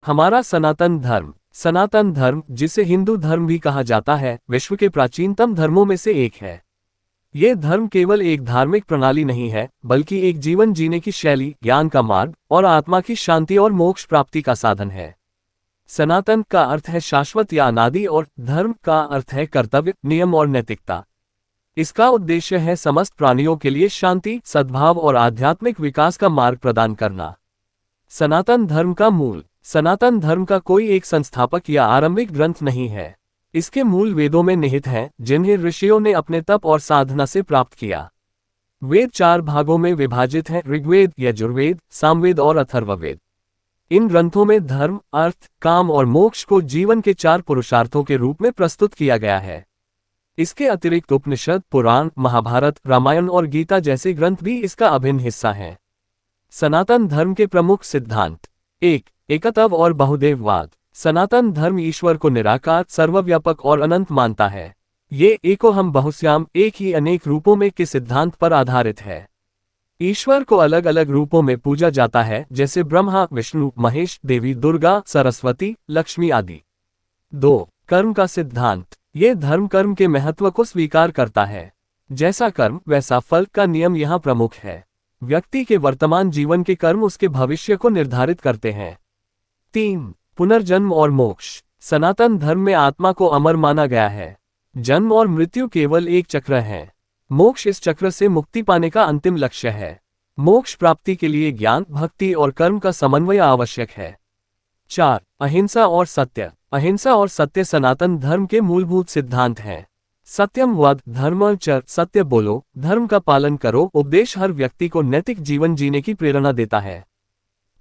हमारा सनातन धर्म। सनातन धर्म, जिसे हिंदू धर्म भी कहा जाता है, विश्व के प्राचीनतम धर्मों में से एक है। ये धर्म केवल एक धार्मिक प्रणाली नहीं है, बल्कि एक जीवन जीने की शैली, ज्ञान का मार्ग और आत्मा की शांति और मोक्ष प्राप्ति का साधन है। सनातन का अर्थ है शाश्वत या अनादि और धर्म का अर्थ है कर्तव्य, नियम और नैतिकता। इसका उद्देश्य है समस्त प्राणियों के लिए शांति, सद्भाव और आध्यात्मिक विकास का मार्ग प्रदान करना। सनातन धर्म का मूल। सनातन धर्म का कोई एक संस्थापक या आरंभिक ग्रंथ नहीं है। इसके मूल वेदों में निहित हैं, जिन्हें ऋषियों ने अपने तप और साधना से प्राप्त किया। वेद 4 भागों में विभाजित हैं: ऋग्वेद, यजुर्वेद, सामवेद और अथर्ववेद। इन ग्रंथों में धर्म, अर्थ, काम और मोक्ष को जीवन के 4 पुरुषार्थों के रूप में प्रस्तुत किया गया है। इसके अतिरिक्त उपनिषद, पुराण, महाभारत, रामायण और गीता जैसे ग्रंथ भी इसका अभिन्न हिस्सा हैं। सनातन धर्म के प्रमुख सिद्धांत। 1. एकत्व और बहुदेववाद। सनातन धर्म ईश्वर को निराकार, सर्वव्यापक और अनंत मानता है। ये एको हम बहुश्याम, एक ही अनेक रूपों में के सिद्धांत पर आधारित है। ईश्वर को अलग अलग रूपों में पूजा जाता है, जैसे ब्रह्मा, विष्णु, महेश, देवी दुर्गा, सरस्वती, लक्ष्मी आदि। 2. कर्म का सिद्धांत। ये धर्म कर्म के महत्व को स्वीकार करता है। जैसा कर्म वैसा फल का नियम यहाँ प्रमुख है। व्यक्ति के वर्तमान जीवन के कर्म उसके भविष्य को निर्धारित करते हैं। 3. पुनर्जन्म और मोक्ष। सनातन धर्म में आत्मा को अमर माना गया है। जन्म और मृत्यु केवल एक चक्र है। मोक्ष इस चक्र से मुक्ति पाने का अंतिम लक्ष्य है। मोक्ष प्राप्ति के लिए ज्ञान, भक्ति और कर्म का समन्वय आवश्यक है। 4. अहिंसा और सत्य। अहिंसा और सत्य सनातन धर्म के मूलभूत सिद्धांत हैं। सत्यम वद, धर्म चर, सत्य बोलो, धर्म का पालन करो उपदेश हर व्यक्ति को नैतिक जीवन जीने की प्रेरणा देता है।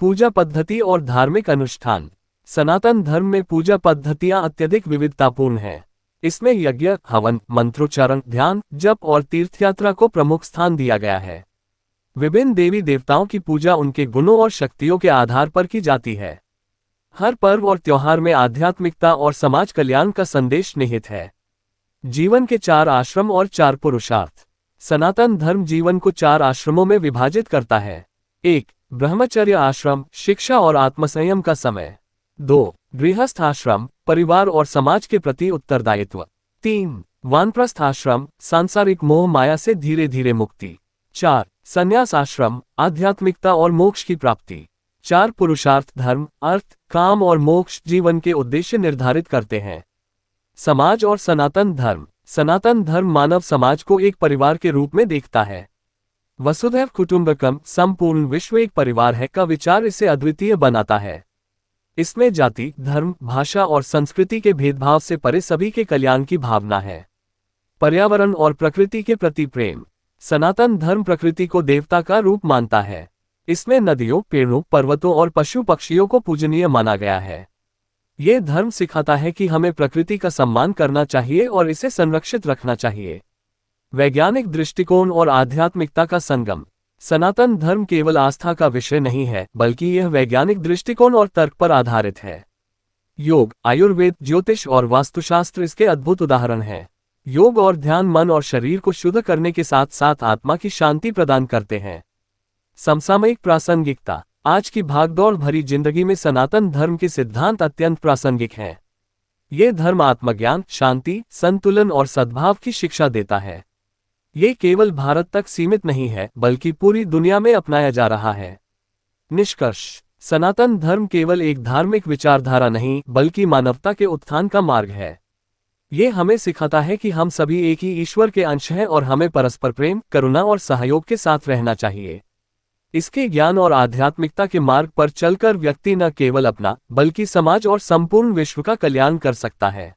पूजा पद्धति और धार्मिक अनुष्ठान। सनातन धर्म में पूजा पद्धतियां अत्यधिक विविधतापूर्ण हैं। इसमें यज्ञ, हवन, मंत्रोच्चारण, ध्यान, जप और तीर्थयात्रा को प्रमुख स्थान दिया गया है। विभिन्न देवी देवताओं की पूजा उनके गुणों और शक्तियों के आधार पर की जाती है। हर पर्व और त्योहार में आध्यात्मिकता और समाज कल्याण का संदेश निहित है। जीवन के 4 आश्रम और 4 पुरुषार्थ। सनातन धर्म जीवन को 4 आश्रमों में विभाजित करता है। 1. ब्रह्मचर्य आश्रम, शिक्षा और आत्मसंयम का समय। 2. गृहस्थ आश्रम, परिवार और समाज के प्रति उत्तरदायित्व। 3. वानप्रस्थ आश्रम, सांसारिक मोह माया से धीरे धीरे मुक्ति। 4. संन्यास आश्रम, आध्यात्मिकता और मोक्ष की प्राप्ति। 4 पुरुषार्थ धर्म, अर्थ, काम और मोक्ष जीवन के उद्देश्य निर्धारित करते हैं। समाज और सनातन धर्म। सनातन धर्म मानव समाज को एक परिवार के रूप में देखता है। वसुधैव कुटुंबकम, संपूर्ण विश्व एक परिवार है का विचार इसे अद्वितीय बनाता है। इसमें जाति, धर्म, भाषा और संस्कृति के भेदभाव से परे सभी के कल्याण की भावना है। पर्यावरण और प्रकृति के प्रति प्रेम। सनातन धर्म प्रकृति को देवता का रूप मानता है। इसमें नदियों, पेड़ों, पर्वतों और पशु पक्षियों को पूजनीय माना गया है। ये धर्म सिखाता है कि हमें प्रकृति का सम्मान करना चाहिए और इसे संरक्षित रखना चाहिए। वैज्ञानिक दृष्टिकोण और आध्यात्मिकता का संगम। सनातन धर्म केवल आस्था का विषय नहीं है, बल्कि यह वैज्ञानिक दृष्टिकोण और तर्क पर आधारित है। योग, आयुर्वेद, ज्योतिष और वास्तुशास्त्र इसके अद्भुत उदाहरण हैं। योग और ध्यान मन और शरीर को शुद्ध करने के साथ साथ आत्मा की शांति प्रदान करते हैं। समसामयिक प्रासंगिकता। आज की भागदौड़ भरी जिंदगी में सनातन धर्म के सिद्धांत अत्यंत प्रासंगिक हैं। ये धर्म आत्मज्ञान, शांति, संतुलन और सद्भाव की शिक्षा देता है। ये केवल भारत तक सीमित नहीं है, बल्कि पूरी दुनिया में अपनाया जा रहा है। निष्कर्ष। सनातन धर्म केवल एक धार्मिक विचारधारा नहीं, बल्कि मानवता के उत्थान का मार्ग है। ये हमें सिखाता है कि हम सभी एक ही ईश्वर के अंश हैं और हमें परस्पर प्रेम, करुणा और सहयोग के साथ रहना चाहिए। इसके ज्ञान और आध्यात्मिकता के मार्ग पर चलकर व्यक्ति न केवल अपना, बल्कि समाज और संपूर्ण विश्व का कल्याण कर सकता है।